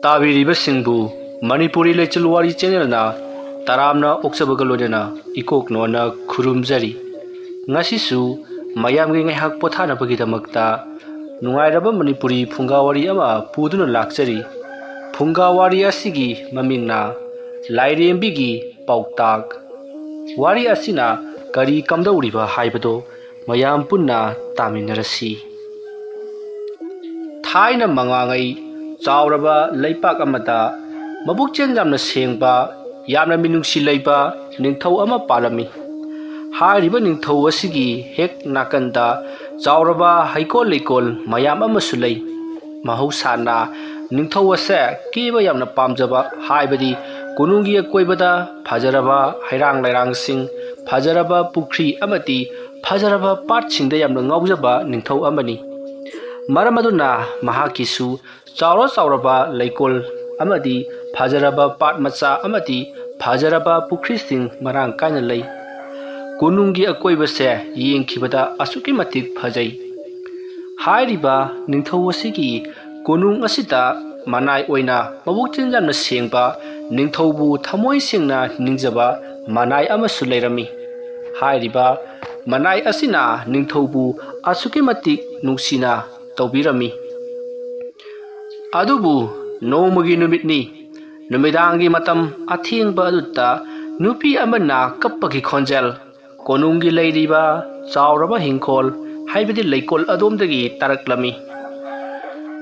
ताबीरिबसिंबु मणिपुरी लेचल वारी चैनलना तरामना ओक्सबगा लोइना इकोकनोना खुरुमजरी ngasisu mayamgi ngaihak pothanabagidamagta nungairaba manipuri phungga wari ama puduna lakchari phungga wari asigi mamingna Lairembigi Paotak wari asina kari kamdauriba haibado mayam punna taminarasi thaina mangangai chauraba leipak amata mabukchen jamna sengba yamna minungsi leiba ningthau ama palami हारिबा निंथौ असिगी हेक नाकंदा चावरबा हाइकोल लेकोल मयाम अमसु लै महौसाना निंथौ असे केबा यामना पामजबा हाइबदी कुनुंगी अकोइबदा फजरबा हैरांग लैरांग सिंह फजरबा पुख्री अमति फजरबा पाट सिंगदा यामना ngawjaba निंथौ अमनी मरम अदुना महाकिसु चावरो चावरबा लेकोल अमदी फजरबा पाट मचा अमति फजरबा पुख्री सिंह मरांग कायना लै कुनुंगी अकोइबसे येंखिबदा असुकी मतिक फजै हाइरिबा निंथौ असिगी कुनुंग असिता मनाय ओइना मबुकचिन जामना सेंगबा निंथौबु थमोय सेंगना निंजबा मनाय अमसु लैरमी हाइरिबा मनाय असिना निंथौबु असुकी मतिक नुंसिना तौबिरमी अदुबु नोमगी नुमितनी नुमिदांगी मतम अथेंगबा अदुता नुपी अमना कप्पगी खोंजेल कोनुंगी लैरिबा चावरबा हिंखोल हाइबदी लैकोल अदोमदगी तारकलमी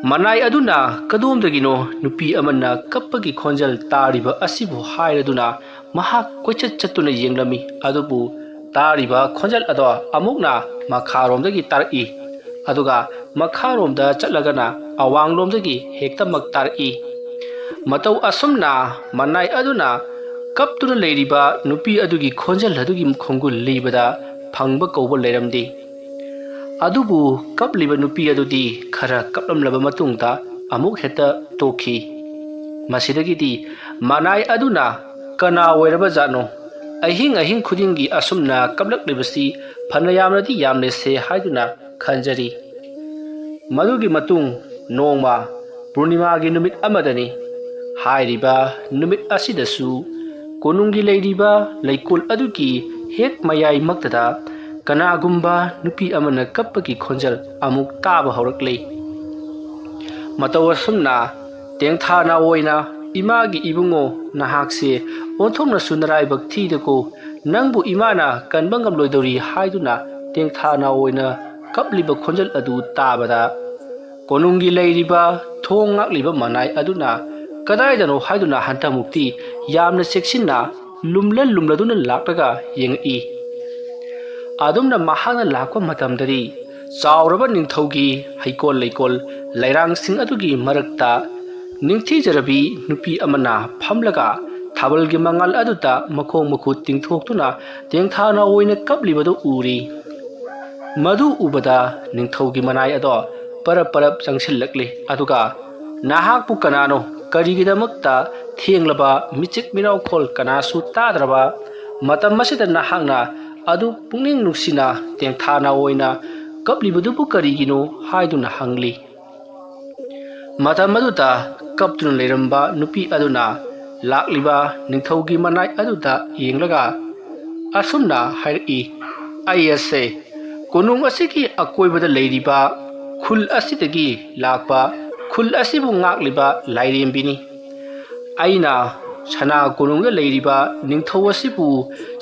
मनाय अदुना कदोमदगिनो नुपी अमना कप्पगी खोंजल तारिबा असिबु हाइरदुना महा कोइचत चतुना येंगलमी अदुबु तारिबा खोंजल अदो अमुकना मखारोमदगी तारई अदुगा मखारोमदा चटलगना अवांगलोमदगी हेक्तमक तारई मतौ असुमना मनाय अदुना कपतुना लेरिबा नुपी अदुगी खोंजल अदुगी खोंगुल लीबदा फंगबा कौबा लेरमदी अदुबु कपलिबा नुपी अदुदी खरा कपलमलबा मतुंगदा अमुक हेता तोखी मसिदगिदी मनाय अदुना कना ओइरबा जानो अहिंग अहिंग खुदिंगी असुमना कपलकलिबसी फनयामनदी यामनेसे हाइदुना खंजरी मदुगी मतुंग नोंगमा पूर्णिमागी नुमित अमदनी हाइरिबा नुमित असिदसु कोनुंगी लैरिबा लैकोल अदुगी हेक मयाई मक्तदा कनागुंबा नुपी अमना कप्पगी खोंजल अमुक ताबा हौरकले मतौ असुमना तेंथाना ओइना इमागी इबुंगो नाहाकसे ओंथोंना सुनराइबक थीदको नंबु इमाना कनबंगम लोइदौरी हाइदुना तेंथाना ओइना कपलिबा खोंजल अदु ताबदा कोनुंगी लैरिबा थोंग ngakliba मनाय अदुना कदाइदनो हाइदुना हंतामुक्ति यामना सेक्सिना लुमलदुना लाक्लगा येंगई आदुमना महाना लाक्वा मतमदरी चावरबा निंथौगी हैकोल लैकोल लैरांग सिंह अदुगी मरक्ता निंथीजरबी नुपी अमना फमलगा थाबलगी मंगल अदुता मखोंग मखु तिंथोक्तुना तेंथाना ओइना कपलिबदो उरी मधु उबदा निंथौगी मनाय अदो परप चंगसिल्लक्ले अदुगा नाहाकपु कनानो करिगिदमक्ता थेंगलबा मिचिक मिरावखोल कनासु ताद्रबा मतम मसिदा नाहाकना अदु पुंगनिंग नुक्सिना तेंथाना ओइना कपलिबदुबु करिगिनो हाइदुना हंगली मतम अदुता कपतुना लेरंबा नुपी अदुना लाक्लिबा निंथौगी मनाय अदुता येंगलगा असुमना हाइरई आईएसए कोनुंग असिगी अकोइबदा लैरिबा खुल असिदगी लाक्पा खुल असिबु ngakliba लाइरेम्बिनी आइना सना कोनुंगदा लैरिबा निंथौ असिबु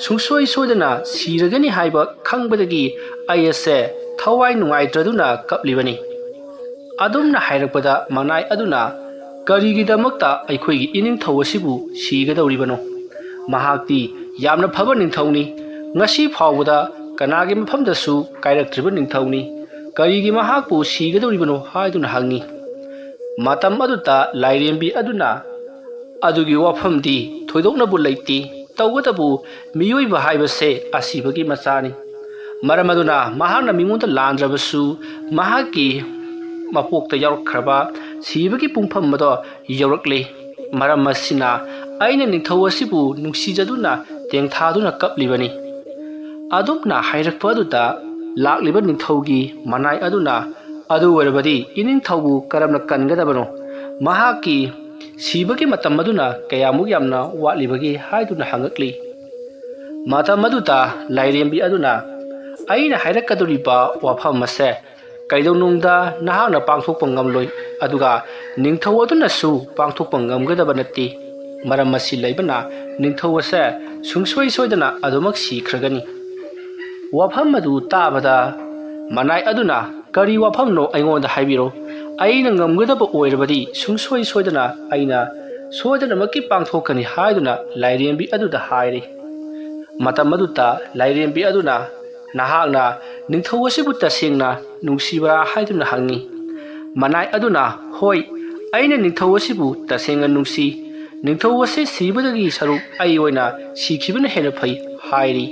सुंसोय सोदना सिरगनी हाइबा खंगबदगी आईएसए थवाई नुंगाइद्रदुना कपलिबनी अदुमना हाइरकपदा मनाय अदुना करिगिदमक्ता अइखोइगी इनिंथौ असिबु सिगदौरिबनो महाक्ति यामना फबा निंथौनी ngasi फावबदा कनागे मफमदसु काइरक्त्रिबा निंथौनी करिगी महाकपु सिगदौरिबनो हाइदुना हंगी मतम अदुता लाइरेम्बी अदुना अदुगी वाफमदी थोइदोकनबु लैति तौगदबु मियोइबा हाइबसे असिबगी मचानी मरम अदुना महाना मिंगोंदा लांद्रबसु महाकी मपोक्ता यावरखरबा सिबगी पुंफमदो यावरकले मरम मसिना आइना निंथौ असिबु नुंसिजदुना तेंथादुना कपलिबनी अदुमना हाइरकपा अदुता लाक्लिबा निंथौगी मनाय अदुना अदु वरबदी इनिंथौबु करमना कनगदबनो महाकी ꯁꯤꯕꯒꯤ ꯃꯇꯝ ꯑꯗꯨꯅ ꯀꯌꯥꯃꯨꯛ ꯌꯥꯝꯅ ꯋꯥꯠꯂꯤꯕꯒꯦ ꯍꯥꯏꯗꯨꯅ ꯍꯪꯉꯛꯂꯤ꯫ ꯃꯇꯝ ꯑꯗꯨꯗ ꯂꯥꯏꯔꯦꯝꯕꯤ ꯑꯗꯨꯅ ꯑꯩꯅ ꯍꯥꯏꯔꯛꯀꯗꯧꯔꯤꯕ ꯋꯥꯐꯝ ꯑꯁꯦ ꯀꯩꯗꯧꯅꯨꯡꯗ ꯅꯍꯥꯛꯅ ꯄꯥꯡꯊꯣꯛꯄ ꯉꯝꯂꯣꯏ ꯑꯗꯨꯒ ꯅꯤꯡꯊꯧ ꯑꯗꯨꯅꯁꯨ ꯄꯥꯡꯊꯣꯛꯄ ꯉꯝꯒꯗꯕ ꯅꯠꯇꯦ꯫ ꯃꯔꯝ ꯑꯁꯤ ꯂꯩꯕꯅ ꯅꯤꯡꯊꯧ ꯑꯁꯦ ꯁꯨꯡꯁꯣꯏ ꯁꯣꯏꯗꯅ ꯑꯗꯨꯃꯛ ꯁꯤꯈ꯭ꯔꯒꯅꯤ꯫ ꯋꯥꯐꯝ ꯑꯗꯨ ꯇꯥꯕꯗ ꯃꯅꯥꯏ ꯑꯗꯨꯅ ꯀꯔꯤ ꯋꯥꯐꯝꯅꯣ ꯑꯩꯉꯣꯟꯗ ꯍꯥꯏꯕꯤꯔꯣ, ꯑꯩꯅ ꯉꯝꯒꯗꯕ ꯑꯣꯏꯔꯕꯗꯤ ꯁꯨꯡꯁꯣꯏ ꯁꯣꯏꯗꯅ ꯑꯩꯅ ꯁꯣꯏꯗꯅꯃꯛꯀꯤ ꯄꯥꯡꯊꯣꯛꯀꯅꯤ ꯍꯥꯏꯗꯨꯅ ꯂꯥꯏꯔꯦꯝꯕꯤ ꯑꯗꯨꯗ ꯍꯥꯏꯔꯤ꯫ ꯃꯇꯝ ꯑꯗꯨꯗ ꯂꯥꯏꯔꯦꯝꯕꯤ ꯑꯗꯨꯅ ꯅꯍꯥꯛꯅ ꯅꯤꯡꯊꯧ ꯑꯁꯤꯕꯨ ꯇꯁꯦꯡꯅ ꯅꯨꯡꯁꯤꯕ꯭ꯔꯥ ꯍꯥꯏꯗꯨꯅ ꯍꯪꯉꯤ꯫ ꯃꯅꯥꯏ ꯑꯗꯨꯅ ꯍꯣꯏ, ꯑꯩꯅ ꯅꯤꯡꯊꯧ ꯑꯁꯤꯕꯨ ꯇꯁꯦꯡꯅ ꯅꯨꯡꯁꯤ, ꯅꯤꯡꯊꯧ ꯑꯁꯤ ꯁꯤꯕꯗꯒꯤ ꯁꯔꯨꯛ ꯑꯩ ꯑꯣꯏꯅ ꯁꯤꯈꯤꯕꯅ ꯍꯦꯟꯅ ꯐꯩ ꯍꯥꯏꯔꯤ꯫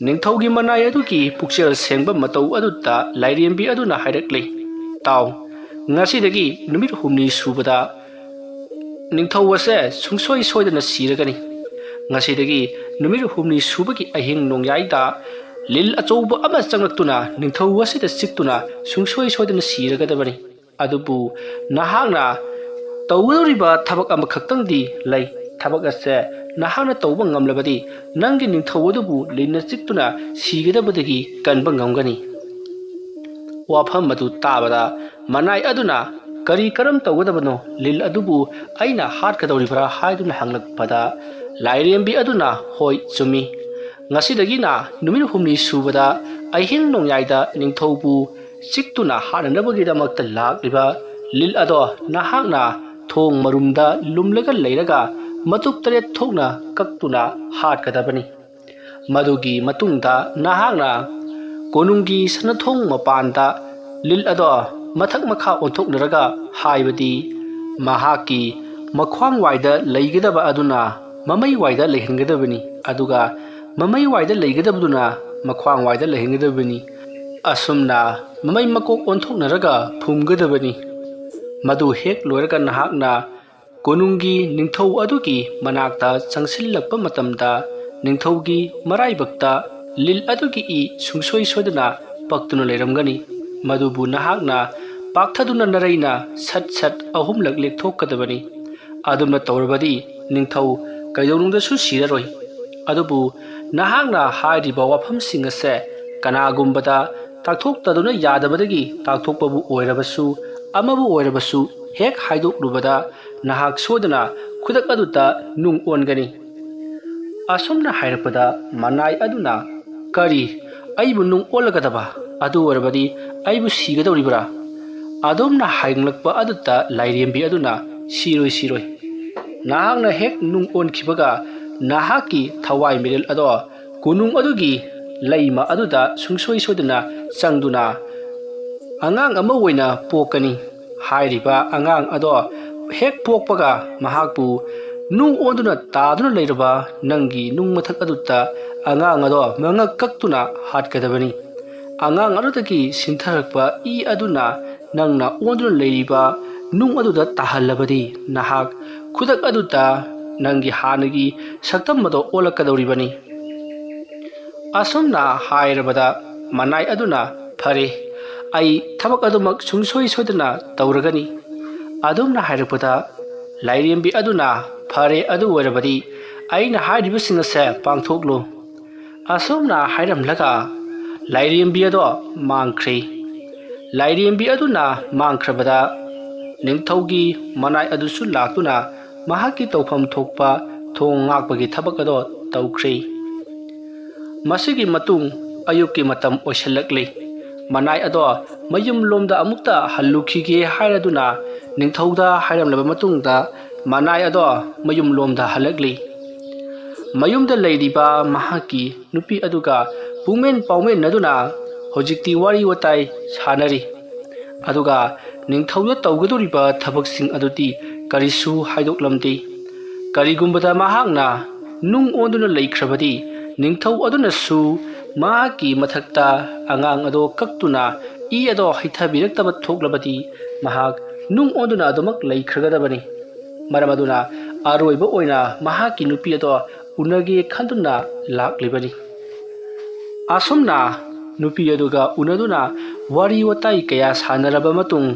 ꯅꯤꯡꯊꯧꯒꯤ ꯃꯅꯥꯏ ꯑꯗꯨꯒꯤ ꯄꯨꯛꯆꯦꯜ ꯁꯦꯡꯕ ꯃꯇꯧ ꯑꯗꯨꯗ ꯂꯥꯏꯔꯦꯝꯕꯤ ꯑꯗꯨꯅ ꯍꯥꯏꯔꯛꯂꯤ, ꯇꯥꯎ, ꯉꯁꯤꯗꯒꯤ ꯅꯨꯃꯤꯠ 8ꯅꯤ ꯁꯨꯕꯗ ꯅꯤꯡꯊꯧ ꯑꯁꯦ ꯁꯨꯡꯁꯣꯏ ꯁꯣꯏꯗꯅ ꯁꯤꯔꯒꯅꯤ꯫ ꯉꯁꯤꯗꯒꯤ ꯅꯨꯃꯤꯠ 8ꯅꯤ ꯁꯨꯕꯒꯤ ꯑꯍꯤꯡ ꯅꯣꯡꯌꯥꯏꯗ ꯂꯤꯜ ꯑꯆꯧꯕ ꯑꯃ ꯆꯪꯂꯛꯇꯨꯅ ꯅꯤꯡꯊꯧ ꯑꯁꯤꯗ ꯆꯤꯛꯇꯨꯅ ꯁꯨꯡꯁꯣꯏ ꯁꯣꯏꯗꯅ ꯁꯤꯔꯒꯗꯕꯅꯤ꯫ ꯑꯗꯨꯕꯨ ꯅꯍꯥꯛꯅ ꯇꯧꯒꯗꯧꯔꯤꯕ ꯊꯕꯛ ꯑꯃꯈꯛꯇꯪꯗꯤ ꯂꯩ꯫ ꯊꯕꯛ ꯑꯁꯦ ꯅꯍꯥꯛꯅ ꯇꯧꯕ ꯉꯝꯂꯕꯗꯤ ꯅꯪꯒꯤ ꯅꯤꯡꯊꯧ ꯑꯗꯨꯕꯨ ꯂꯤꯟꯅ ꯆꯤꯛꯇꯨꯅ ꯁꯤꯒꯗꯕꯗꯒꯤ ꯀꯟꯕ ꯉꯝꯒꯅꯤ꯫ ꯋꯥꯐꯝ ꯑꯗꯨ ꯇꯥꯕꯗ ꯃꯅꯥꯏ ꯑꯗꯨꯅ ꯀꯔꯤ ꯀꯔꯝ ꯇꯧꯒꯗꯕꯅꯣ, ꯂꯤꯜ ꯑꯗꯨꯕꯨ ꯑꯩꯅ ꯍꯥꯠꯀꯗꯧꯔꯤꯕ꯭ꯔꯥ ꯍꯥꯏꯗꯨꯅ ꯍꯪꯂꯛꯄꯗ ꯂꯥꯏꯔꯦꯝꯕꯤ ꯑꯗꯨꯅ ꯍꯣꯏ ꯆꯨꯝꯃꯤ, ꯉꯁꯤꯗꯒꯤꯅ ꯅꯨꯃꯤꯠ 8ꯅꯤ ꯁꯨꯕꯗ ꯑꯍꯤꯡ ꯅꯣꯡꯌꯥꯏꯗ ꯅꯤꯡꯊꯧꯕꯨ ꯆꯤꯛꯇꯨꯅ ꯍꯥꯠꯅꯅꯕꯒꯤꯗꯃꯛꯇ ꯂꯥꯛꯂꯤꯕ ꯂꯤꯜ ꯑꯗꯣ ꯅꯍꯥꯛꯅ ꯊꯣꯡ ꯃꯔꯨꯝꯗ ꯂꯨꯝꯂꯒ ꯂꯩꯔꯒ ꯃꯇꯨꯞ 8 ꯊꯣꯛꯅ ꯀꯛꯇꯨꯅ ꯍꯥꯠꯀꯗꯕꯅꯤ꯫ ꯃꯗꯨꯒꯤ ꯃꯇꯨꯡꯗ ꯅꯍꯥꯛꯅ ꯀꯣꯅꯨꯡꯒꯤ ꯁꯅꯊꯣꯡ ꯃꯄꯥꯟꯗ ꯂꯤꯜ ꯑꯗꯣ ꯃꯊꯛ ꯃꯈꯥ ꯑꯣꯟꯊꯣꯛꯅꯔꯒ, ꯍꯥꯏꯕꯗꯤ ꯃꯍꯥꯛꯀꯤ ꯃꯈ꯭ꯋꯥꯡꯋꯥꯏꯗ ꯂꯩꯒꯗꯕ ꯑꯗꯨꯅ ꯃꯃꯩꯋꯥꯏꯗ ꯂꯩꯍꯟꯒꯗꯕꯅꯤ ꯑꯗꯨꯒ ꯃꯃꯩꯋꯥꯏꯗ ꯂꯩꯒꯗꯕꯗꯨꯅ ꯃꯈ꯭ꯋꯥꯡꯋꯥꯏꯗ ꯂꯩꯍꯟꯒꯗꯕꯅꯤ꯫ ꯑꯁꯨꯝꯅ ꯃꯃꯩ ꯃꯀꯣꯛ ꯑꯣꯟꯊꯣꯛꯅꯔꯒ ꯐꯨꯝꯒꯗꯕꯅꯤ꯫ ꯃꯗꯨ ꯍꯦꯛ ꯂꯣꯏꯔꯒ ꯅꯍꯥꯛꯅ ꯀꯣꯅꯨꯡꯒꯤ ꯅꯤꯡꯊꯧ ꯑꯗꯨꯒꯤ ꯃꯅꯥꯛꯇ ꯆꯪꯁꯤꯜꯂꯛꯄ ꯃꯇꯝꯗ ꯅꯤꯡꯊꯧꯒꯤ ꯃꯔꯥꯏꯕꯛꯇ ꯂꯤꯜ ꯑꯗꯨꯒꯤ ꯏ ꯁꯨꯡꯁꯣꯏ ꯁꯣꯏꯗꯅ ꯄꯛꯇꯨꯅ ꯂꯩꯔꯝꯒꯅꯤ꯫ ꯃꯗꯨꯕꯨ ꯅꯍꯥꯛꯅ ꯄꯥꯛꯊꯗꯨꯅ ꯅꯔꯩꯅ ꯁꯠ ꯁꯠ 3ꯂꯛ ꯂꯦꯛꯊꯣꯛꯀꯗꯕꯅꯤ꯫ ꯑꯗꯨꯝꯅ ꯇꯧꯔꯕꯗꯤ ꯅꯤꯡꯊꯧ ꯀꯩꯗꯧꯅꯨꯡꯗꯁꯨ ꯁꯤꯔꯔꯣꯏ꯫ ꯑꯗꯨꯕꯨ ꯅꯍꯥꯛꯅ ꯍꯥꯏꯔꯤꯕ ꯋꯥꯐꯝꯁꯤꯡ ꯑꯁꯦ ꯀꯅꯥꯒꯨꯝꯕꯗ ꯇꯥꯛꯊꯣꯛꯇꯗꯨꯅ ꯌꯥꯗꯕꯗꯒꯤ ꯇꯥꯛꯊꯣꯛꯄꯕꯨ ꯑꯣꯏꯔꯕꯁꯨ ꯑꯃꯕꯨ ꯑꯣꯏꯔꯕꯁꯨ ꯍꯦꯛ ꯍꯥꯏꯗꯣꯛꯂꯨꯕꯗ ꯅꯍꯥꯛ ꯁꯣꯏꯗꯅ ꯈꯨꯗꯛ ꯑꯗꯨꯗ ꯅꯨꯡ ꯑꯣꯟꯒꯅꯤ꯫ ꯑꯁꯨꯝꯅ ꯍꯥꯏꯔꯛꯄꯗ ꯃꯅꯥꯏ ꯑꯗꯨꯅ ꯀꯔꯤ, ꯑꯩꯕꯨ ꯅꯨꯡ ꯑꯣꯜꯂꯒꯗꯕ? ꯑꯗꯨ ꯑꯣꯏꯔꯕꯗꯤ ꯑꯩꯕꯨ ꯁꯤꯒꯗꯧꯔꯤꯕ꯭ꯔꯥ? ꯑꯗꯨꯝꯅ ꯍꯪꯂꯛꯄ ꯑꯗꯨꯗ ꯂꯥꯏꯔꯦꯝꯕꯤ ꯑꯗꯨꯅ ꯁꯤꯔꯣꯏ ꯁꯤꯔꯣꯏ, ꯅꯍꯥꯛꯅ ꯍꯦꯛ ꯅꯨꯡ ꯑꯣꯟꯈꯤꯕꯒ ꯅꯍꯥꯛꯀꯤ ꯊꯋꯥꯏ ꯃꯤꯔꯦꯜ ꯑꯗꯣ ꯀꯣꯅꯨꯡ ꯑꯗꯨꯒꯤ ꯂꯩꯃ ꯑꯗꯨꯗ ꯁꯨꯡꯁꯣꯏ ꯁꯣꯏꯗꯅ ꯆꯪꯗꯨꯅ ꯑꯉꯥꯡ ꯑꯃ ꯑꯣꯏꯅ ꯄꯣꯛꯀꯅꯤ꯫ ꯍꯥꯏꯔꯤꯕ ꯑꯉꯥꯡ ꯑꯗꯣ ꯍꯦꯛ ꯄꯣꯛꯄꯒ ꯃꯍꯥꯛꯄꯨ ꯅꯨꯡ ꯑꯣꯟꯗꯨꯅ ꯇꯥꯗꯨꯅ ꯂꯩꯔꯕ ꯅꯪꯒꯤ ꯅꯨꯡ ꯃꯊꯛ ꯑꯗꯨꯗ ꯑꯉꯥꯡ ꯑꯗꯣ ꯃꯉꯛ ꯀꯛꯇꯨꯅ ꯍꯥꯠꯀꯗꯕꯅꯤ꯫ ꯑꯉꯥꯡ ꯑꯗꯨꯗꯒꯤ ꯁꯤꯟꯊꯔꯛꯄ ꯏ ꯑꯗꯨꯅ ꯅꯪꯅ ꯑꯣꯟꯗꯨꯅ ꯂꯩꯔꯤꯕ ꯅꯨꯡ ꯑꯗꯨꯗ ꯇꯥꯍꯜꯂꯕꯗꯤ ꯅꯍꯥꯛ ꯈꯨꯗꯛ ꯑꯗꯨꯗ ꯅꯪꯒꯤ ꯍꯥꯟꯅꯒꯤ ꯁꯛꯇꯝ ꯑꯗꯣ ꯑꯣꯜꯂꯛꯀꯗꯧꯔꯤꯕꯅꯤ꯫ ꯑꯁꯨꯝꯅ ꯍꯥꯏꯔꯕꯗ ꯃꯅꯥꯏ ꯑꯗꯨꯅ ꯐꯔꯦ, ꯑꯩ ꯊꯕꯛ ꯑꯗꯨꯃꯛ ꯁꯨꯡꯁꯣꯏ ꯁꯣꯏꯗꯅ ꯇꯧꯔꯒꯅꯤ꯫ ꯑꯗꯨꯝꯅ ꯍꯥꯏꯔꯛꯄꯗ ꯂꯥꯏꯔꯦꯝꯕꯤ ꯑꯗꯨꯅ ꯐꯔꯦ, ꯑꯗꯨ ꯑꯣꯏꯔꯕꯗꯤ ꯑꯩꯅ ꯍꯥꯏꯔꯤꯕꯁꯤꯡ ꯑꯁꯦ ꯄꯥꯡꯊꯣꯛꯂꯨ꯫ ꯑꯁꯨꯝꯅ ꯍꯥꯏꯔꯝꯂꯒ ꯂꯥꯏꯔꯦꯝꯕꯤ ꯑꯗꯣ ꯃꯥꯡꯈ꯭ꯔꯦ꯫ ꯂꯥꯏꯔꯦꯝꯕꯤ ꯑꯗꯨꯅ ꯃꯥꯡꯈ꯭ꯔꯕꯗ ꯅꯤꯡꯊꯧꯒꯤ ꯃꯅꯥꯏ ꯑꯗꯨꯁꯨ ꯂꯥꯛꯇꯨꯅ ꯃꯍꯥꯛꯀꯤ ꯇꯧꯐꯝ ꯊꯣꯛꯄ ꯊꯣꯡ ꯉꯥꯛꯄꯒꯤ ꯊꯕꯛ ꯑꯗꯣ ꯇꯧꯈ꯭ꯔꯦ꯫ ꯃꯁꯤꯒꯤ ꯃꯇꯨꯡ ꯑꯌꯨꯛꯀꯤ ꯃꯇꯝ ꯑꯣꯏꯁꯤꯜꯂꯛꯂꯤ꯫ ꯃꯅꯥꯏ ꯑꯗꯣ ꯃꯌꯨꯝꯂꯣꯝꯗ ꯑꯃꯨꯛꯇ ꯍꯜꯂꯨꯈꯤꯒꯦ ꯍꯥꯏꯔꯗꯨꯅ ꯅꯤꯡꯊꯧꯗ ꯍꯥꯏꯔꯝꯂꯕ ꯃꯇꯨꯡꯗ ꯃꯅꯥꯏ ꯑꯗꯣ ꯃꯌꯨꯝꯂꯣꯝꯗ ꯍꯜꯂꯛꯂꯤ꯫ ꯃꯌꯨꯝꯗ ꯂꯩꯔꯤꯕ ꯃꯍꯥꯛꯀꯤ ꯅꯨꯄꯤ ꯑꯗꯨꯒ ꯄꯨꯡꯃꯦꯟ ꯄꯥꯎꯃꯦꯟꯅꯗꯨꯅ ꯍꯧꯖꯤꯛꯇꯤ ꯋꯥꯔꯤ ꯋꯥꯇꯥꯏ ꯁꯥꯅꯔꯤ꯫ ꯑꯗꯨꯒ ꯅꯤꯡꯊꯧꯗ ꯇꯧꯒꯗꯧꯔꯤꯕ ꯊꯕꯛꯁꯤꯡ ꯑꯗꯨꯗꯤ ꯀꯔꯤꯁꯨ ꯍꯥꯏꯗꯣꯛꯂꯝꯗꯦ꯫ ꯀꯔꯤꯒꯨꯝꯕꯗ ꯃꯍꯥꯛꯅ ꯅꯨꯡ ꯑꯣꯟꯗꯨꯅ ꯂꯩꯈ꯭ꯔꯕꯗꯤ ꯅꯤꯡꯊꯧ ꯑꯗꯨꯅꯁꯨ ꯃꯍꯥꯛꯀꯤ ꯃꯊꯛꯇ ꯑꯉꯥꯡ ꯑꯗꯣ ꯀꯛꯇꯨꯅ ꯏ ꯑꯗꯣ ꯍꯩꯊꯕꯤꯔꯛꯇꯕ ꯊꯣꯛꯂꯕꯗꯤ ꯃꯍꯥꯛ ꯅꯨꯡ ꯑꯣꯟꯗꯨꯅ ꯑꯗꯨꯃꯛ ꯂꯩꯈ꯭ꯔꯒꯗꯕꯅꯤ꯫ ꯃꯔꯝ ꯑꯗꯨꯅ ꯑꯔꯣꯏꯕ ꯑꯣꯏꯅ ꯃꯍꯥꯛꯀꯤ ꯅꯨꯄꯤ ꯑꯗꯣ ꯎꯅꯒꯦ ꯈꯟꯗꯨꯅ ꯂꯥꯛꯂꯤꯕꯅꯤ꯫ ꯑꯁꯨꯝꯅ ꯅꯨꯄꯤ ꯑꯗꯨꯒ ꯎꯅꯗꯨꯅ ꯋꯥꯔꯤ ꯋꯥꯇꯥꯏ ꯀꯌꯥ ꯁꯥꯟꯅꯔꯕ ꯃꯇꯨꯡ,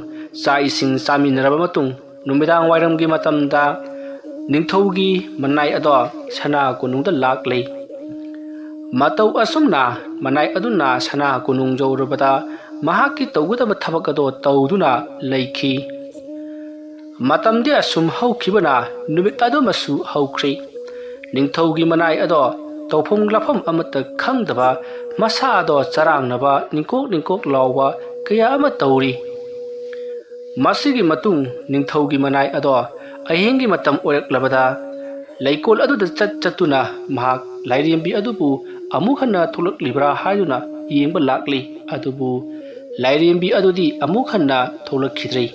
ꯆꯥꯛ ꯏꯁꯤꯡ ꯆꯥꯃꯤꯟꯅꯔꯕ ꯃꯇꯨꯡ नुमिदांग वायरमगी मतमदा निंगथौगी मनाई अदो सना कुनुंगदा लाक्ले मतौ असुमना मनाई अदुना सना कुनुंग जौरबदा महाकी तौगदब थबक अदो तौदुना लैखी मतमदि असुम हौखिबना नुमित अदुमसु हौख्री निंगथौगी मनाई अदो तौफुंग लफम अमत खंगदबा मसा अदो चरांगनबा निंकोक लाउबा कया अमा तौरी मसिगी मतुंग निंगथौगी मनाई अदो अहिंगी मतम ओरक्लबदा लैकोल अदुदा चतुना महाक लाइरेंबी अदुबु अमुक हन्ना थोलक्लिब्रा हायुना येंबा लाक्ली अदुबु लाइरेंबी अदुदी अमुक हन्ना थोलक्खिद्रे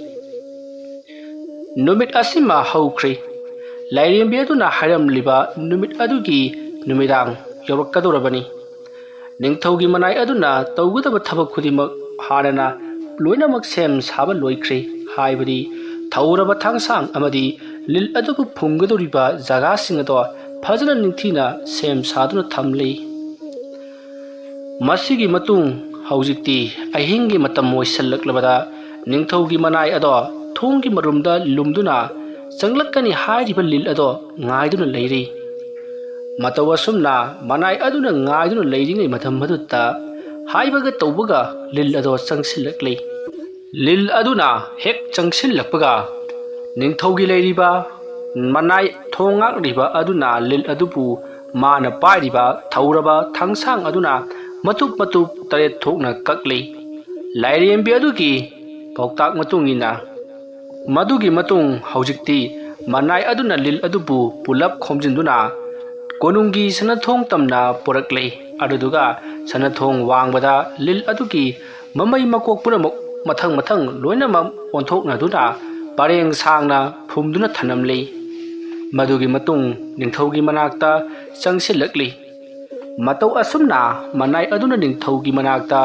नुमित असिमा हौख्रे लाइरेंबी अदुना हायरमलिबा नुमित अदुगी नुमिदांग यौरक्कदोरबनी निंगथौगी मनाई अदुना तौगदब थबक खुदिमक हारना लोइनमक सेम साबा लोइख्रे हाइबदी थौरब थांसांग अमदी लिल अदुबु फुंगदोरिबा जगासिंग अदो फजना निंगथीना सेम सादुना थमले मसिगी मतुंग हौजिक्ति अहिंगी मतम मोइसल्लक्लबदा निंगथौगी मनाई अदो थोंगी मरुमदा लुमदुना चंगलक्कनी हाइरिबा लिल अदो ngaiduna leiri मतव असुमना मनाई अदुना ngaiduna leiringai matham madutta haibaga taubaga lil ado changsilakle lil aduna hek changsilakpaga ningthaugi leiriba manai thongak riba aduna lil adupu mana pairiba thauraba thangsang aduna matup taret thokna kakle lairembi adugi paotak matungina madugi matung haujikti manai aduna lil adupu pulap khomjinduna konungi sanathong tamna porakle aduduga sanathong wangbada lil adugi mamai makok punamok mathang loinamam onthokna duna pareng sangna phumduna thanamle madugi matung ningthaugi manakta changsilakli matau asumna manai aduna ningthaugi manakta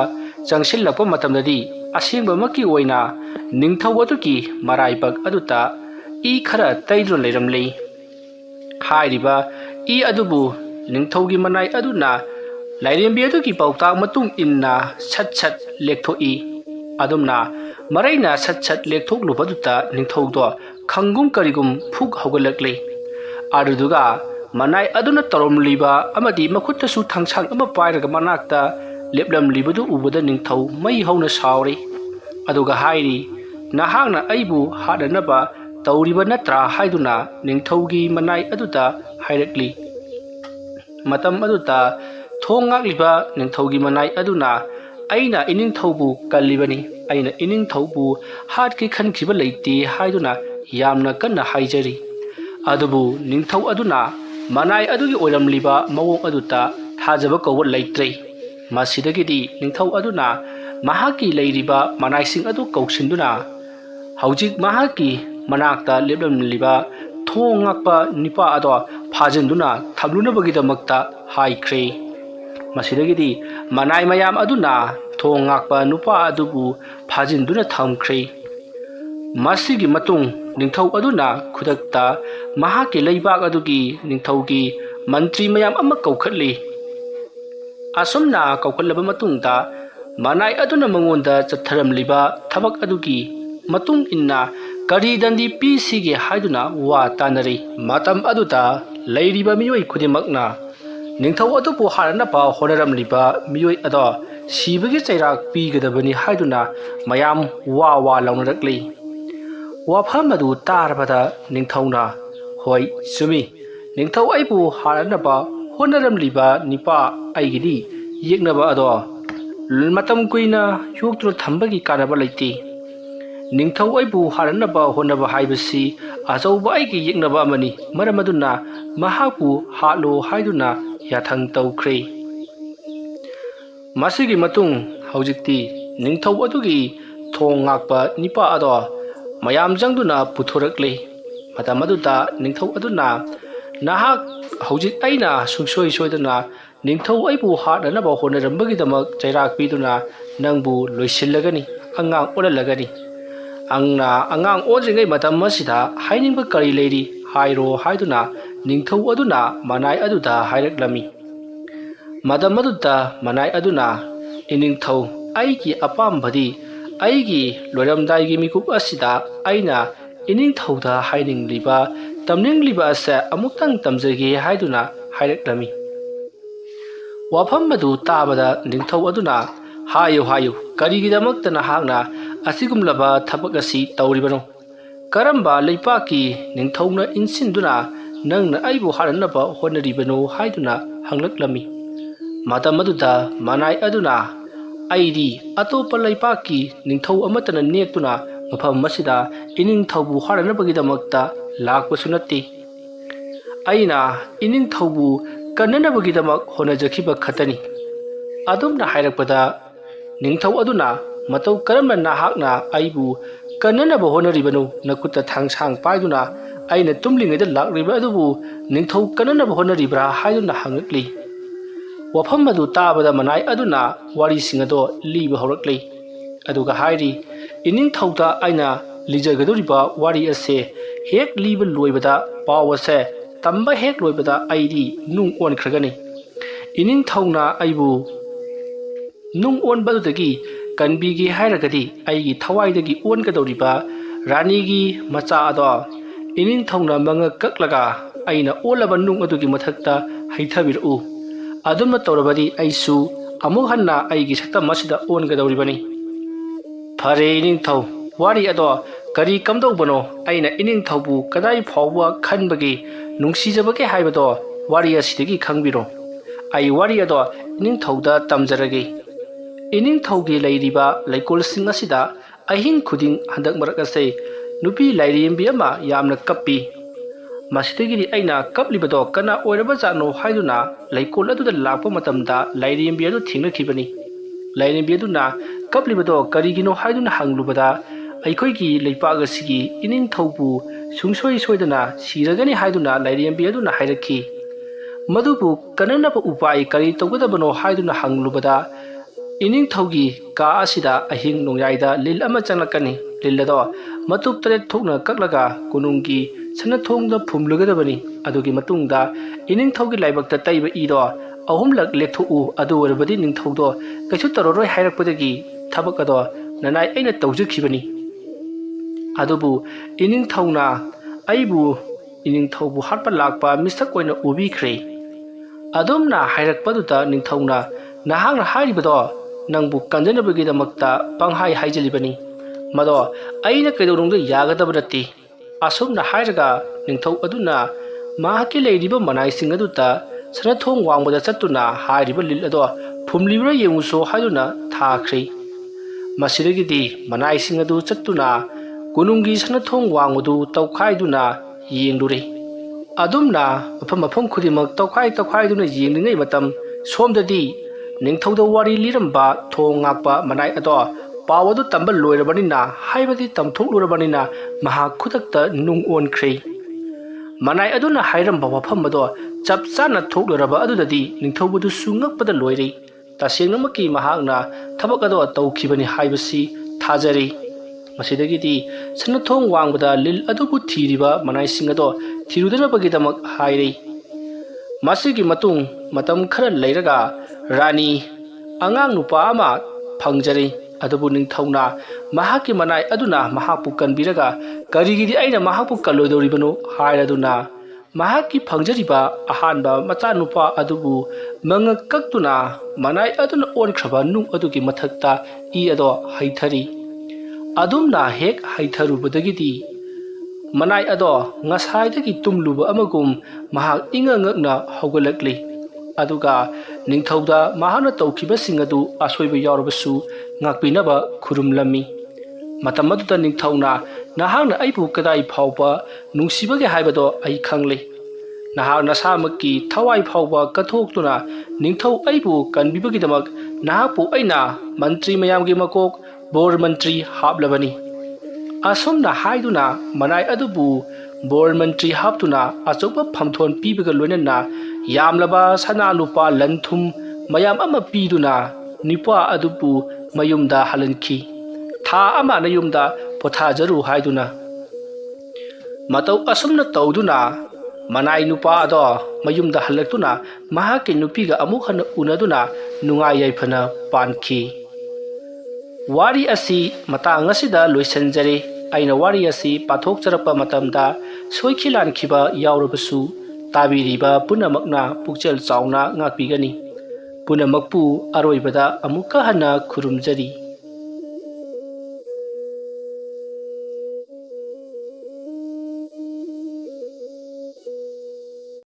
changsilakpa matamdadi asingba maki oina ningthau adugi maraipak aduta i khara taidron leiramle hairiba i adubu ningthaugi manai aduna lairembi adugi paotak matung inna sat lekthoi adumna maraina sat lekthoklubaduta ningthaudo khangum karigum phuk haugalakle aduduga manai aduna toromliba amadi makhutta su thangsang ama pairaga manakta leplam libadu ubada ningthau mai hauna sauri aduga hairi nahangna aibu hadanaba tauriba natra haiduna ningthaugi manai aduta hairakli matam aduta thongagliba ningthaugi manai aduna aina iningthaubu kallibani aina iningthaubu hatki khankhiba leite haiduna yamna kanna haijari adubu ningthau aduna manai adugi oiramliba mawong aduta thajaba kawwa leitre masidagidi ningthau aduna mahaki leiriba manaising adu kauksinduna haujik mahaki manakta leplamliba thongakpa nipa ado phajinduna thamlunabagidmakta haikre masidagidi manai mayam aduna thongakpa nupa adubu phajinduna thamkre masigi matung ningthau aduna khudakta mahaki leibak adugi ningthaugi mantri mayam ama kaukhatli asumna kaukhatlaba matungda manai aduna mangonda chatharamliba thabak adugi matung inna kari dandi pisigi haiduna wa tanari matam aduta leiriba miyoi khudimakna ningthau adupu harana pa honaramliba miyoi ado sibagi chairak pigadabani haiduna mayam wa launrakli wafam adu tarbada ningthauna hoi sumi ningthau aibu harana pa honaramliba nipa aigidi yeknaba ado matam kuina yoktu thambagi kanaba leiti ningthau aibu haranaba honaba haibasi azauba aigi yeknaba amani maramaduna mahapu halo haiduna yathang taukhre masigi matung haujikti ningthau adugi thongakpa nipa ado mayam jangduna puthorakle matamaduta ningthau aduna nahak haujik aina sungsoi soidana ningthau aibu haranaba honarambagi damak chairak piduna nangbu loisillagani angang oralagani angna angang ojingai matam masida hainingba kari leiri hairo haiduna ningthau aduna manai aduda hairaklami madam aduda manai aduna iningthau aigi apambadi aigi loiramdaigi mikup asida aina ꯏꯅꯤꯡꯊꯧꯗ ꯍꯥꯏꯅꯤꯡꯂꯤꯕ ꯇꯝꯅꯤꯡꯂꯤꯕ ꯑꯁꯦ ꯑꯃꯨꯛꯇꯪ ꯇꯝꯖꯒꯦ ꯍꯥꯏꯗꯨꯅ ꯍꯥꯏꯔꯛꯂꯝꯃꯤ꯫ ꯋꯥꯐꯝ ꯑꯗꯨ ꯇꯥꯕꯗ ꯅꯤꯡꯊꯧ ꯑꯗꯨꯅ ꯍꯥꯏꯌꯨ ꯍꯥꯏꯌꯨ ꯀꯔꯤꯒꯤꯗꯃꯛꯇ ꯅꯍꯥꯛꯅ ꯑꯁꯤꯒꯨꯝꯂꯕ ꯊꯕꯛ ꯑꯁꯤ ꯇꯧꯔꯤꯕꯅꯣ? ꯀꯔꯝꯕ ꯂꯩꯄꯥꯛꯀꯤ ꯅꯤꯡꯊꯧꯅ ꯏꯟꯁꯤꯟꯗꯨꯅ ꯅꯪꯅ ꯑꯩꯕꯨ ꯍꯥꯠꯅꯅꯕ ꯍꯣꯠꯅꯔꯤꯕꯅꯣ ꯍꯥꯏꯗꯨꯅ ꯍꯪꯂꯛꯂꯝꯃꯤ꯫ ꯃꯇꯝ ꯑꯗꯨꯗ ꯃꯅꯥꯏ ꯑꯗꯨꯅ ꯑꯩꯗꯤ ꯑꯇꯣꯞꯄ ꯂꯩꯄꯥꯛꯀꯤ ꯅꯤꯡꯊꯧ ꯑꯃꯠꯇꯅ ꯅꯦꯛꯇꯨꯅ ꯃꯐꯝ ꯑꯁꯤꯗ ꯏꯅꯤꯡꯊꯧꯕꯨ ꯍꯥꯠꯅꯅꯕꯒꯤꯗꯃꯛꯇ ꯂꯥꯛꯄꯁꯨ ꯅꯠꯇꯦ꯫ ꯑꯩꯅ ꯏꯅꯤꯡꯊꯧꯕꯨ ꯀꯟꯅꯅꯕꯒꯤꯗꯃꯛ ꯍꯣꯠꯅꯖꯈꯤꯕ ꯈꯛꯇꯅꯤ꯫ ꯑꯗꯨꯝꯅ ꯍꯥꯏꯔꯛꯄꯗ ꯅꯤꯡꯊꯧ ꯑꯗꯨꯅ ꯃꯇꯧ ꯀꯔꯝꯅ ꯅꯍꯥꯛꯅ ꯑꯩꯕꯨ ꯀꯟꯅꯅꯕ ꯍꯣꯠꯅꯔꯤꯕꯅꯣ? ꯅꯈꯨꯠꯇ ꯊꯥꯡꯁꯥꯡ ꯄꯥꯏꯗꯨꯅ ꯑꯩꯅ ꯇꯨꯝꯂꯤꯉꯩꯗ ꯂꯥꯛꯂꯤꯕ ꯑꯗꯨꯕꯨ ꯅꯤꯡꯊꯧ ꯀꯟꯅꯅꯕ ꯍꯣꯠꯅꯔꯤꯕ꯭ꯔꯥ ꯍꯥꯏꯗꯨꯅ ꯍꯪꯂꯛꯂꯤ꯫ ꯋꯥꯐꯝ ꯑꯗꯨ ꯇꯥꯕꯗ ꯃꯅꯥꯏ ꯑꯗꯨꯅ ꯋꯥꯔꯤꯁꯤꯡ ꯑꯗꯣ ꯂꯤꯕ ꯍꯧꯔꯛꯂꯤ꯫ ꯑꯗꯨꯒ ꯍꯥꯏꯔꯤ, ꯏꯅꯤꯡꯊꯧꯗ ꯑꯩꯅ ꯂꯤꯖꯒꯗꯧꯔꯤꯕ ꯋꯥꯔꯤ ꯑꯁꯦ ꯍꯦꯛ ꯂꯤꯕ ꯂꯣꯏꯕꯗ ꯄꯥꯎ ꯑꯁꯦ ꯇꯝꯕ ꯍꯦꯛ ꯂꯣꯏꯕꯗ ꯑꯩꯗꯤ ꯅꯨꯡ ꯑꯣꯟꯈ꯭ꯔꯒꯅꯤ꯫ ꯏꯅꯤꯡꯊꯧꯅ ꯑꯩꯕꯨ ꯅꯨꯡ ꯑꯣꯟꯕ ꯑꯗꯨꯗꯒꯤ ꯀꯟꯕꯤꯒꯦ ꯍꯥꯏꯔꯒꯗꯤ ꯑꯩꯒꯤ ꯊꯋꯥꯏꯗꯒꯤ ꯑꯣꯟꯒꯗꯧꯔꯤꯕ ꯔꯥꯅꯤꯒꯤ ꯃꯆꯥ ꯑꯗꯣ ꯏꯅꯤꯡꯊꯧꯅ ꯃꯉꯛ ꯀꯛꯂꯒ ꯑꯩꯅ ꯑꯣꯜꯂꯕ ꯅꯨꯡ ꯑꯗꯨꯒꯤ ꯃꯊꯛꯇ ꯍꯩꯊꯕꯤꯔꯛꯎ꯫ ꯑꯗꯨꯝꯅ ꯇꯧꯔꯕꯗꯤ ꯑꯩꯁꯨ ꯑꯃꯨꯛ ꯍꯟꯅ ꯑꯩꯒꯤ ꯁꯛꯇꯝ ꯑꯁꯤꯗ ꯑꯣꯟꯒꯗꯧꯔꯤꯕꯅꯤ꯫ ꯐꯔꯦ ꯏꯅꯤꯡꯊꯧ, ꯋꯥꯔꯤ ꯑꯗꯣ ꯀꯔꯤ ꯀꯝꯗꯧꯕꯅꯣ? ꯑꯩꯅ ꯏꯅꯤꯡꯊꯧꯕꯨ ꯀꯗꯥꯏ ꯐꯥꯎꯕ ꯈꯟꯕꯒꯦ ꯅꯨꯡꯁꯤꯖꯕꯒꯦ ꯍꯥꯏꯕꯗꯣ ꯋꯥꯔꯤ ꯑꯁꯤꯗꯒꯤ ꯈꯪꯕꯤꯔꯣ꯫ ꯑꯩ ꯋꯥꯔꯤ ꯑꯗꯣ ꯏꯅꯤꯡꯊꯧꯗ ꯇꯝꯖꯔꯒꯦ꯫ ꯏꯅꯤꯡꯊꯧꯒꯤ ꯂꯩꯔꯤꯕ ꯂꯩꯀꯣꯜꯁꯤꯡ ꯑꯁꯤꯗ ꯑꯍꯤꯡ ꯈꯨꯗꯤꯡ ꯍꯟꯗꯛ ꯃꯔꯛ ꯑꯁꯦ ꯅꯨꯄꯤ ꯂꯥꯏꯔꯦꯝꯕꯤ ꯑꯃ ꯌꯥꯝꯅ ꯀꯞꯄꯤ꯫ ꯃꯁꯤꯗꯒꯤꯗꯤ ꯑꯩꯅ ꯀꯞꯂꯤꯕꯗꯣ ꯀꯅꯥ ꯑꯣꯏꯔꯕꯖꯥꯠꯅꯣ ꯍꯥꯏꯗꯨꯅ ꯂꯩꯀꯣꯜ ꯑꯗꯨꯗ ꯂꯥꯛꯄ ꯃꯇꯝꯗ ꯂꯥꯏꯔꯦꯝꯕꯤ ꯑꯗꯨ ꯊꯦꯡꯅꯈꯤꯕꯅꯤ꯫ ꯂꯥꯏꯔꯦꯝꯕꯤ ꯑꯗꯨꯅ ꯀꯞꯂꯤꯕꯗꯣ ꯀꯔꯤꯒꯤꯅꯣ ꯍꯥꯏꯗꯨꯅ ꯍꯪꯂꯨꯕꯗ ꯑꯩꯈꯣꯏꯒꯤ ꯂꯩꯄꯥꯛ ꯑꯁꯤꯒꯤ ꯏꯅꯤꯡꯊꯧꯕꯨ ꯁꯨꯡꯁꯣꯏ ꯁꯣꯏꯗꯅ ꯁꯤꯔꯒꯅꯤ ꯍꯥꯏꯗꯨꯅ ꯂꯥꯏꯔꯦꯝꯕꯤ ꯑꯗꯨꯅ ꯍꯥꯏꯔꯛꯈꯤ꯫ ꯃꯗꯨꯕꯨ ꯀꯟꯅꯅꯕ ꯎꯄꯥꯏ ꯀꯔꯤ ꯇꯧꯒꯗꯕꯅꯣ ꯍꯥꯏꯗꯨꯅ ꯍꯪꯂꯨꯕꯗ ꯏꯅꯤꯡꯊꯧꯒꯤ ꯀꯥ ꯑꯁꯤꯗ ꯑꯍꯤꯡ ꯅꯣꯡꯌꯥꯏꯗ ꯂꯤꯜ ꯑꯃ ꯆꯪꯂꯛꯀꯅꯤ꯫ ꯂꯤꯜ ꯑꯗꯣ ꯃꯇꯨꯞ 9 ꯊꯣꯛꯅ ꯀꯛꯂꯒ ꯀꯣꯅꯨꯡꯒꯤ ꯁꯅꯊꯣꯡꯗ ꯐꯨꯝꯂꯒꯗꯕꯅꯤ꯫ ꯑꯗꯨꯒꯤ ꯃꯇꯨꯡꯗ ꯏꯅꯤꯡꯊꯧꯒꯤ ꯂꯥꯏꯕꯛꯇ ꯇꯩꯕ ꯏꯗꯣ 3ꯂꯛ ꯂꯦꯛꯊꯣꯛꯎ꯫ ꯑꯗꯨ ꯑꯣꯏꯔꯕꯗꯤ ꯅꯤꯡꯊꯧꯗꯣ ꯀꯩꯁꯨ ꯇꯧꯔꯔꯣꯏ ꯍꯥꯏꯔꯛꯄꯗꯒꯤ ꯊꯕꯛ ꯑꯗꯣ ꯅꯅꯥꯏ ꯑꯩꯅ ꯇꯧꯖꯈꯤꯕꯅꯤ꯫ ꯑꯗꯨꯕꯨ ꯏꯅꯤꯡꯊꯧꯅ ꯑꯩꯕꯨ ꯏꯅꯤꯡꯊꯧꯕꯨ ꯍꯥꯠꯄ ꯂꯥꯛꯄ ꯃꯤꯁꯛ ꯑꯣꯏꯅ ꯎꯕꯤꯈ꯭ꯔꯦ꯫ ꯑꯗꯨꯝꯅ ꯍꯥꯏꯔꯛꯄꯗꯨꯗ ꯅꯤꯡꯊꯧꯅ ꯅꯍꯥꯛꯅ ꯍꯥꯏꯔꯤꯕꯗꯣ ꯅꯪꯕꯨ ꯀꯟꯖꯅꯕꯒꯤꯗꯃꯛꯇ ꯄꯪꯍꯥꯏ ꯍꯥꯏꯖꯤꯜꯂꯤꯕꯅꯤ꯫ ꯃꯗꯣ ꯑꯩꯅ ꯀꯩꯗꯧꯅꯨꯡꯗ ꯌꯥꯒꯗꯕ ꯅꯠꯇꯦ꯫ ꯑꯁꯨꯝꯅ ꯍꯥꯏꯔꯒ ꯅꯤꯡꯊꯧ ꯑꯗꯨꯅ ꯃꯍꯥꯛꯀꯤ ꯂꯩꯔꯤꯕ ꯃꯅꯥꯏꯁꯤꯡ ꯑꯗꯨꯗ ꯁꯅꯊꯣꯡ ꯋꯥꯡꯃꯗ ꯆꯠꯇꯨꯅ ꯍꯥꯏꯔꯤꯕ ꯂꯤꯜ ꯑꯗꯣ ꯐꯨꯝꯂꯤꯕ꯭ꯔꯥ ꯌꯦꯡꯉꯨꯁꯣ ꯍꯥꯏꯗꯨꯅ ꯊꯥꯈ꯭ꯔꯦ꯫ ꯃꯁꯤꯗꯒꯤꯗꯤ ꯃꯅꯥꯏꯁꯤꯡ ꯑꯗꯨ ꯆꯠꯇꯨꯅ ꯀꯣꯅꯨꯡꯒꯤ ꯁꯅꯊꯣꯡ ꯋꯥꯡꯃꯗꯨ ꯇꯧꯈꯥꯏꯗꯨꯅ ꯌꯦꯡꯂꯨꯔꯦ꯫ ꯑꯗꯨꯝꯅ ꯃꯐꯝ ꯈꯨꯗꯤꯡꯃꯛ ꯇꯧꯈꯥꯏꯗꯨꯅ ꯌꯦꯡꯂꯤꯉꯩ ꯃꯇꯝ ꯁꯣꯝꯗꯗꯤ ꯅꯤꯡꯊꯧꯗ ꯋꯥꯔꯤ ꯂꯤꯔꯝꯕ ꯊꯣꯡ ꯉꯥꯛꯄ ꯃꯅꯥꯏ ꯑꯗꯣ ꯄꯥꯎ ꯑꯗꯨ ꯇꯝꯕ ꯂꯣꯏꯔꯕꯅꯤꯅ ꯍꯥꯏꯕꯗꯤ ꯇꯝꯊꯣꯛꯂꯨꯔꯕꯅꯤ나 ꯃꯍꯥꯛ ꯈꯨꯗꯛꯇ ꯅꯨꯡ ꯑꯣꯟꯈ꯭ꯔꯦ꯫ ꯃꯅꯥꯏ ꯑꯗꯨꯅ ꯍꯥꯏꯔꯝꯕ ꯋꯥꯐꯝ ꯑꯗꯣ ꯆꯞ ꯆꯥꯅ ꯊꯣꯛꯂꯨꯔꯕ ꯑꯗꯨꯗꯗꯤ ꯅꯤꯡꯊꯧꯕꯗꯨꯁꯨ ꯉꯛꯄꯗ ꯂꯣꯏꯔꯦ꯫ ꯇꯁꯦꯡꯅꯃꯛꯀꯤ ꯃꯍꯥꯛꯅ ꯊꯕꯛ ꯑꯗꯣ ꯇꯧꯈꯤꯕꯅꯤ ꯍꯥꯏꯕꯁꯤ ꯊꯥꯖꯔꯦ꯫ ꯃꯁꯤꯗꯒꯤꯗꯤ ꯁꯅꯊꯣꯡ ꯋꯥꯡꯃꯗ ꯂꯤꯜ ꯑꯗꯨꯕꯨ ꯊꯤꯔꯤꯕ ꯃꯅꯥꯏꯁꯤꯡ ꯑꯗꯣ ꯊꯤꯔꯨꯗꯅꯕꯒꯤꯗꯃꯛ ꯍꯥꯏꯔꯦ꯫ ꯃꯁꯤꯒꯤ ꯃꯇꯨꯡ ꯃꯇꯝ ꯈꯔ ꯂꯩꯔꯒ ꯔꯥꯅꯤ ꯑꯉꯥꯡ ꯅꯨꯄꯥ ꯑꯃ ꯐꯪꯖꯔꯦ꯫ ꯑꯗꯨꯕꯨ ꯅꯤꯡꯊꯧꯅ ꯃꯍꯥꯛꯀꯤ ꯃꯅꯥꯏ ꯑꯗꯨꯅ ꯃꯍꯥꯛꯄꯨ ꯀꯟꯕꯤꯔꯒ ꯀꯔꯤꯒꯤꯗꯤ ꯑꯩꯅ ꯃꯍꯥꯛꯄꯨ ꯀꯜꯂꯣꯏꯗꯧꯔꯤꯕꯅꯣ ꯍꯥꯏꯔꯗꯨꯅ ꯃꯍꯥꯛꯀꯤ ꯐꯪꯖꯔꯤꯕ ꯑꯍꯥꯟꯕ ꯃꯆꯥꯅꯨꯄꯥ ꯑꯗꯨꯕꯨ ꯃꯉꯛ ꯀꯛꯇꯨꯅ ꯃꯅꯥꯏ ꯑꯗꯨꯅ ꯑꯣꯟꯈ꯭ꯔꯕ ꯅꯨꯡ ꯑꯗꯨꯒꯤ ꯃꯊꯛꯇ ꯏ ꯑꯗꯣ ꯍꯩꯊꯔꯤ꯫ ꯑꯗꯨꯝꯅ ꯍꯦꯛ ꯍꯩꯊꯔꯨꯕꯗꯒꯤꯗꯤ ꯃꯅꯥꯏ ꯑꯗꯣ ꯉꯁꯥꯏꯗꯒꯤ ꯇꯨꯝꯂꯨꯕ ꯑꯃꯒꯨꯝ ꯃꯍꯥꯛ ꯏꯉꯛ-ꯉꯛꯅ ꯍꯧꯒꯠꯂꯛꯂꯤ꯫ ꯑꯗꯨꯒ ꯅꯤꯡꯊꯧꯗ ꯃꯍꯥꯛꯅ ꯇꯧꯈꯤꯕꯁꯤꯡ ꯑꯗꯨ ꯑꯁꯣꯏꯕ ꯌꯥꯎꯔꯕꯁꯨ ꯉꯥꯛꯄꯤꯅꯕ ꯈꯨꯔꯨꯝꯂꯝꯃꯤ꯫ ꯃꯇꯝ ꯑꯗꯨꯗ ꯅꯤꯡꯊꯧꯅ ꯅꯍꯥꯛꯅ ꯑꯩꯕꯨ ꯀꯗꯥꯏ ꯐꯥꯎꯕ ꯅꯨꯡꯁꯤꯕꯒꯦ ꯍꯥꯏꯕꯗꯣ ꯑꯩ ꯈꯪꯂꯦ꯫ ꯅꯍꯥꯛ ꯅꯁꯥꯃꯛꯀꯤ ꯊꯋꯥꯏ ꯐꯥꯎꯕ ꯀꯠꯊꯣꯛꯇꯨꯅ ꯅꯤꯡꯊꯧ ꯑꯩꯕꯨ ꯀꯟꯕꯤꯕꯒꯤꯗꯃꯛ ꯅꯍꯥꯛꯄꯨ ꯑꯩꯅ ꯃꯟꯇ꯭ꯔꯤ ꯃꯌꯥꯝꯒꯤ ꯃꯀꯣꯛ ꯕꯣꯔ ꯃꯟꯇ꯭ꯔꯤ ꯍꯥꯞꯂꯕꯅꯤ꯫ ꯑꯁꯨꯝꯅ ꯍꯥꯏꯗꯨꯅ ꯃꯅꯥꯏ ꯑꯗꯨꯕꯨ ꯕꯣꯔ ꯃꯟꯇ꯭ꯔꯤ ꯍꯥꯞꯇꯨꯅ ꯑꯆꯧꯕ ꯐꯝꯊꯣꯟ ꯄꯤꯕꯒ ꯂꯣꯏꯅꯅ ꯌꯥꯝꯂꯕ ꯁꯅꯥ ꯂꯨꯄꯥ ꯂꯟ ꯊꯨꯝ ꯃꯌꯥꯝ ꯑꯃ ꯄꯤꯗꯨꯅ ꯅꯨꯄꯥ ꯑꯗꯨꯕꯨ ꯃꯌꯨꯝꯗ ꯍꯜꯍꯟꯈꯤ꯫ ꯊꯥ ꯑꯃ ꯅꯌꯨꯝꯗ ꯄꯣꯊꯥꯖꯔꯨ ꯍꯥꯏꯗꯨꯅ꯫ ꯃꯇꯧ ꯑꯁꯨꯝꯅ ꯇꯧꯗꯨꯅ ꯃꯅꯥꯏ ꯅꯨꯄꯥ ꯑꯗꯣ ꯃꯌꯨꯝꯗ ꯍꯜꯂꯛꯇꯨꯅ ꯃꯍꯥꯛꯀꯤ ꯅꯨꯄꯤꯒ ꯑꯃꯨꯛ ꯍꯟꯅ ꯎꯅꯗꯨꯅ ꯅꯨꯡꯉꯥꯏ ꯌꯥꯏꯐꯅ ꯄꯥꯟꯈꯤ꯫ ꯋꯥꯔꯤ ꯑꯁꯤ ꯃꯇꯥꯡ ꯑꯁꯤꯗ ꯂꯣꯏꯁꯤꯟꯖꯔꯦ꯫ ꯑꯩꯅ ꯋꯥꯔꯤ ꯑꯁꯤ ꯄꯥꯊꯣꯛꯆꯔꯛꯄ ꯃꯇꯝꯗ ꯁꯣꯏꯈꯤꯂꯥꯟꯈꯤꯕ ꯌꯥꯎꯔꯕꯁꯨ ꯇꯥꯕꯤꯔꯤꯕ ꯄꯨꯝꯅꯃꯛꯅ ꯄꯨꯛꯆꯦꯜ ꯆꯥꯎꯅ ꯉꯥꯛꯄꯤꯒꯅꯤ꯫ ꯄꯨꯝꯅꯃꯛꯄꯨ ꯑꯔꯣꯏꯕꯗ ꯑꯃꯨꯛꯀ ꯍꯟꯅ ꯈꯨꯔꯨꯝꯖꯔꯤ꯫